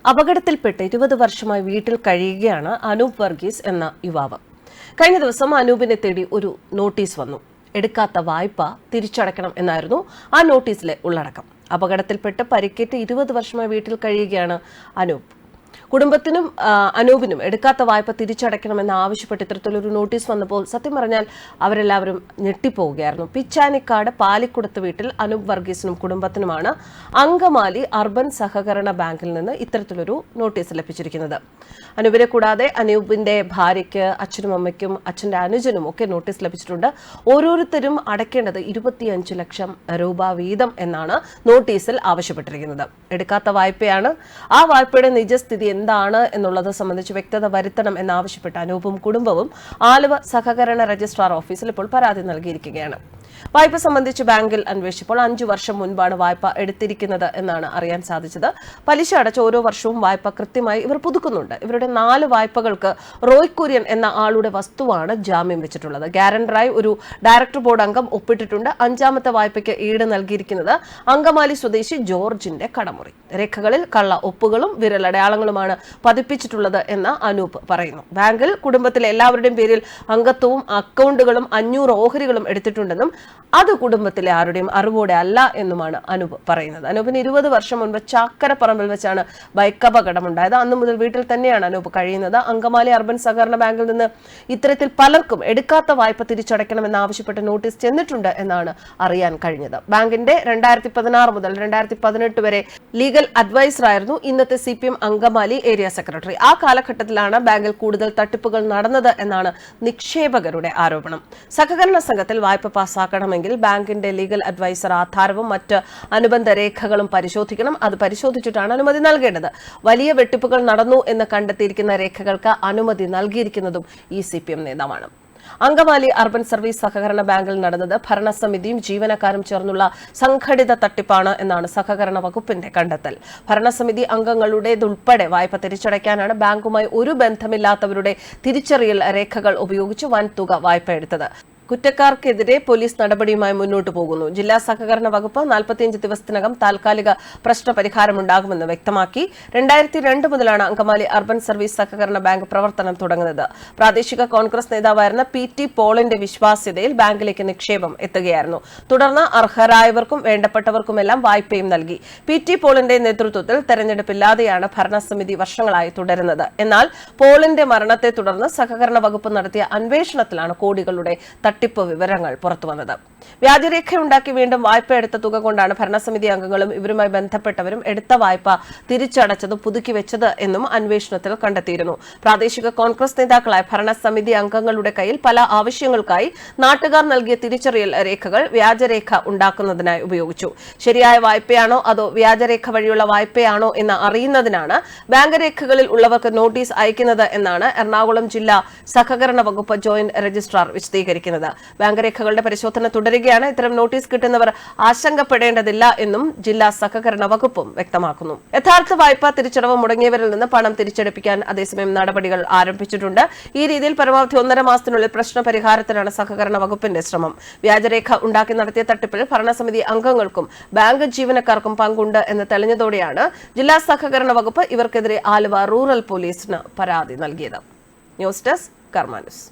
അപകടത്തിൽപ്പെട്ട് 20 വർഷമായി വീട്ടിൽ കഴിയുകയാണ് അനൂപ് വർഗീസ് എന്ന യുവാവ്. കഴിഞ്ഞ ദിവസം അനൂപിനെ തേടി ഒരു നോട്ടീസ് വന്നു. എടുക്കാത്ത വായ്പ തിരിച്ചടയ്ക്കണം എന്നായിരുന്നു ആ നോട്ടീസിലെ ഉള്ളടക്കം. അപകടത്തിൽപ്പെട്ട് പരിക്കേറ്റ് 20 വർഷമായി വീട്ടിൽ കഴിയുകയാണ് അനൂപ്. കുടുംബത്തിനും അനൂപിനും എടുക്കാത്ത വായ്പ തിരിച്ചടയ്ക്കണമെന്ന് ആവശ്യപ്പെട്ട് ഇത്തരത്തിലൊരു നോട്ടീസ് വന്നപ്പോൾ സത്യം പറഞ്ഞാൽ അവരെല്ലാവരും ഞെട്ടിപ്പോവുകയായിരുന്നു. പിച്ചാനിക്കാട് പാലിക്കുടത്ത് വീട്ടിൽ അനൂപ് വർഗീസിനും കുടുംബത്തിനുമാണ് അങ്കമാലി അർബൻ സഹകരണ ബാങ്കിൽ നിന്ന് ഇത്തരത്തിലൊരു നോട്ടീസ് ലഭിച്ചിരിക്കുന്നത്. അനൂപിനെ കൂടാതെ അനൂപിന്റെ ഭാര്യയ്ക്ക്, അച്ഛനും അമ്മയ്ക്കും, അച്ഛന്റെ അനുജനും ഒക്കെ നോട്ടീസ് ലഭിച്ചിട്ടുണ്ട്. ഓരോരുത്തരും അടയ്ക്കേണ്ടത് 25 ലക്ഷം രൂപ വീതം എന്നാണ് നോട്ടീസിൽ ആവശ്യപ്പെട്ടിരിക്കുന്നത്. എടുക്കാത്ത വായ്പയാണ്. ആ വായ്പയുടെ നിജസ്ഥിതി എന്താണ് എന്നുള്ളത് സംബന്ധിച്ച് വ്യക്തത വരുത്തണം എന്നാവശ്യപ്പെട്ട് അനൂപും കുടുംബവും ആലുവ സഹകരണ രജിസ്ട്രാർ ഓഫീസിൽ ഇപ്പോൾ പരാതി നൽകിയിരിക്കുകയാണ്. വായ്പ സംബന്ധിച്ച് ബാങ്കിൽ അന്വേഷിച്ചപ്പോൾ 5 വർഷം മുൻപാണ് വായ്പ എടുത്തിരിക്കുന്നത് എന്നാണ് അറിയാൻ സാധിച്ചത്. പലിശ അടച്ച ഓരോ വർഷവും വായ്പ കൃത്യമായി ഇവർ പുതുക്കുന്നുണ്ട്. ഇവരുടെ 4 വായ്പകൾക്ക് റോയ് കുര്യൻ എന്ന ആളുടെ വസ്തുവാണ് ജാമ്യം വെച്ചിട്ടുള്ളത്. ഗ്യാരണ്ടറായി ഒരു ഡയറക്ടർ ബോർഡ് അംഗം ഒപ്പിട്ടിട്ടുണ്ട്. 5ാമത്തെ വായ്പയ്ക്ക് ഈട് നൽകിയിരിക്കുന്നത് അങ്കമാലി സ്വദേശി ജോർജിന്റെ കടമുറി. രേഖകളിൽ കള്ള ഒപ്പുകളും വിരലടയാളങ്ങളുമാണ് പതിപ്പിച്ചിട്ടുള്ളത് എന്ന് അനൂപ് പറയുന്നു. ബാങ്കിൽ കുടുംബത്തിലെ എല്ലാവരുടെയും പേരിൽ അംഗത്വവും അക്കൗണ്ടുകളും 500 ഓഹരികളും എടുത്തിട്ടുണ്ടെന്നും അത് കുടുംബത്തിലെ ആരുടെയും അറിവോടെ അല്ല എന്നുമാണ് അനൂപ് പറയുന്നത്. അനൂപിന് 20 വർഷം മുൻപ് ചാക്കരപ്പറമ്പിൽ വെച്ചാണ് ബൈക്ക് അപകടമുണ്ടായത്. അന്നു മുതൽ വീട്ടിൽ തന്നെയാണ് അനൂപ് കഴിയുന്നത്. അങ്കമാലി അർബൻ സഹകരണ ബാങ്കിൽ നിന്ന് ഇത്തരത്തിൽ പലർക്കും എടുക്കാത്ത വായ്പ തിരിച്ചടയ്ക്കണമെന്ന് ആവശ്യപ്പെട്ട് നോട്ടീസ് ചെന്നിട്ടുണ്ട് എന്നാണ് അറിയാൻ കഴിഞ്ഞത്. ബാങ്കിന്റെ 2016 മുതൽ 2018 വരെ ലീഗൽ അഡ്വൈസർ ആയിരുന്നു ഇന്നത്തെ CPM അങ്കമാലി ഏരിയ സെക്രട്ടറി. ആ കാലഘട്ടത്തിലാണ് ബാങ്കിൽ കൂടുതൽ തട്ടിപ്പുകൾ നടന്നത് എന്നാണ് നിക്ഷേപകരുടെ ആരോപണം. സഹകരണ സംഘത്തിൽ വായ്പ പാസ്സാക്കണമെങ്കിൽ ബാങ്കിന്റെ ലീഗൽ അഡ്വൈസർ ആധാരവും മറ്റ് അനുബന്ധ രേഖകളും പരിശോധിക്കണം. അത് പരിശോധിച്ചിട്ടാണ് അനുമതി നൽകേണ്ടത്. വലിയ വെട്ടിപ്പുകൾ നടന്നു എന്ന് കണ്ടെത്തിയിരിക്കുന്ന രേഖകൾക്ക് അനുമതി നൽകിയിരിക്കുന്നതും ഈ CPM നേതാവാണ്. അങ്കമാലി അർബൻ സർവീസ് സഹകരണ ബാങ്കിൽ നടന്നത് ഭരണസമിതിയും ജീവനക്കാരും ചേർന്നുള്ള സംഘടിത തട്ടിപ്പാണ് എന്നാണ് സഹകരണ വകുപ്പിന്റെ കണ്ടെത്തൽ. ഭരണസമിതി അംഗങ്ങളുടേതുൾപ്പെടെ വായ്പ തിരിച്ചടയ്ക്കാനാണ് ബാങ്കുമായി ഒരു ബന്ധമില്ലാത്തവരുടെ തിരിച്ചറിയൽ രേഖകൾ ഉപയോഗിച്ച് വൻ തുക വായ്പ എടുത്തത്. കുറ്റക്കാർക്കെതിരെ പോലീസ് നടപടിയുമായി മുന്നോട്ടു പോകുന്നു. ജില്ലാ സഹകരണ വകുപ്പ് 45 ദിവസത്തിനകം താൽക്കാലിക പ്രശ്നപരിഹാരമുണ്ടാകുമെന്ന് വ്യക്തമാക്കി. 2002 മുതലാണ് അങ്കമാലി അർബൻ സർവീസ് സഹകരണ ബാങ്ക് പ്രവർത്തനം തുടങ്ങുന്നത്. പ്രാദേശിക കോൺഗ്രസ് നേതാവായിരുന്ന PT പോളിന്റെ വിശ്വാസ്യതയിൽ ബാങ്കിലേക്ക് നിക്ഷേപം എത്തുകയായിരുന്നു. തുടർന്ന് അർഹരായവർക്കും വേണ്ടപ്പെട്ടവർക്കുമെല്ലാം വായ്പയും നൽകി. PT പോളിന്റെ നേതൃത്വത്തിൽ തെരഞ്ഞെടുപ്പില്ലാതെയാണ് ഭരണസമിതി വർഷങ്ങളായി തുടരുന്നത്. എന്നാൽ പോളിന്റെ മരണത്തെ തുടർന്ന് സഹകരണ വകുപ്പ് നടത്തിയ അന്വേഷണത്തിലാണ് കോടികളുടെ തട്ടിപ്പ് വിവരങ്ങൾ പുറത്തുവന്നത്. വ്യാജരേഖയുണ്ടാക്കി വീണ്ടും വായ്പ എടുത്ത തുക കൊണ്ടാണ് ഭരണസമിതി അംഗങ്ങളും ഇവരുമായി ബന്ധപ്പെട്ടവരും എടുത്ത വായ്പ തിരിച്ചടച്ചതും പുതുക്കി വെച്ചത് എന്നും അന്വേഷണത്തിൽ കണ്ടെത്തിയിരുന്നു. പ്രാദേശിക കോൺഗ്രസ് നേതാക്കളായ ഭരണസമിതി അംഗങ്ങളുടെ കയ്യിൽ പല ആവശ്യങ്ങൾക്കായി നാട്ടുകാർ നൽകിയ തിരിച്ചറിയൽ രേഖകൾ വ്യാജരേഖ ഉണ്ടാക്കുന്നതിനായി ഉപയോഗിച്ചു. ശരിയായ വായ്പയാണോ അതോ വ്യാജരേഖ വഴിയുള്ള വായ്പയാണോ എന്ന് അറിയുന്നതിനാണ് ബാങ്ക് രേഖകളിൽ ഉള്ളവർക്ക് നോട്ടീസ് അയക്കുന്നത് എന്നാണ് എറണാകുളം ജില്ലാ സഹകരണ വകുപ്പ് ജോയിന്റ് രജിസ്ട്രാർ വിശദീകരിക്കുന്നത്. ബാങ്ക് രേഖകളുടെ പരിശോധന തുടരുകയാണ്. ഇത്തരം നോട്ടീസ് കിട്ടുന്നവർ ആശങ്കപ്പെടേണ്ടതില്ല എന്നും ജില്ലാ സഹകരണ വകുപ്പും വ്യക്തമാക്കുന്നു. യഥാർത്ഥ വായ്പ തിരിച്ചടവ് മുടങ്ങിയവരിൽ നിന്ന് പണം തിരിച്ചടപ്പിക്കാൻ അതേസമയം നടപടികൾ ആരംഭിച്ചിട്ടുണ്ട്. ഈ രീതിയിൽ പരമാവധി 1.5 മാസത്തിനുള്ളിൽ പ്രശ്ന പരിഹാരത്തിനാണ് സഹകരണ വകുപ്പിന്റെ ശ്രമം. വ്യാജരേഖ ഉണ്ടാക്കി നടത്തിയ തട്ടിപ്പിൽ ഭരണസമിതി അംഗങ്ങൾക്കും ബാങ്ക് ജീവനക്കാർക്കും പങ്കുണ്ട് എന്ന് തെളിഞ്ഞതോടെയാണ് ജില്ലാ സഹകരണ വകുപ്പ് ഇവർക്കെതിരെ ആലുവ റൂറൽ പോലീസിന് പരാതി നൽകിയത്. ന്യൂസ് ഡെസ്ക് കർമ്മ ന്യൂസ്.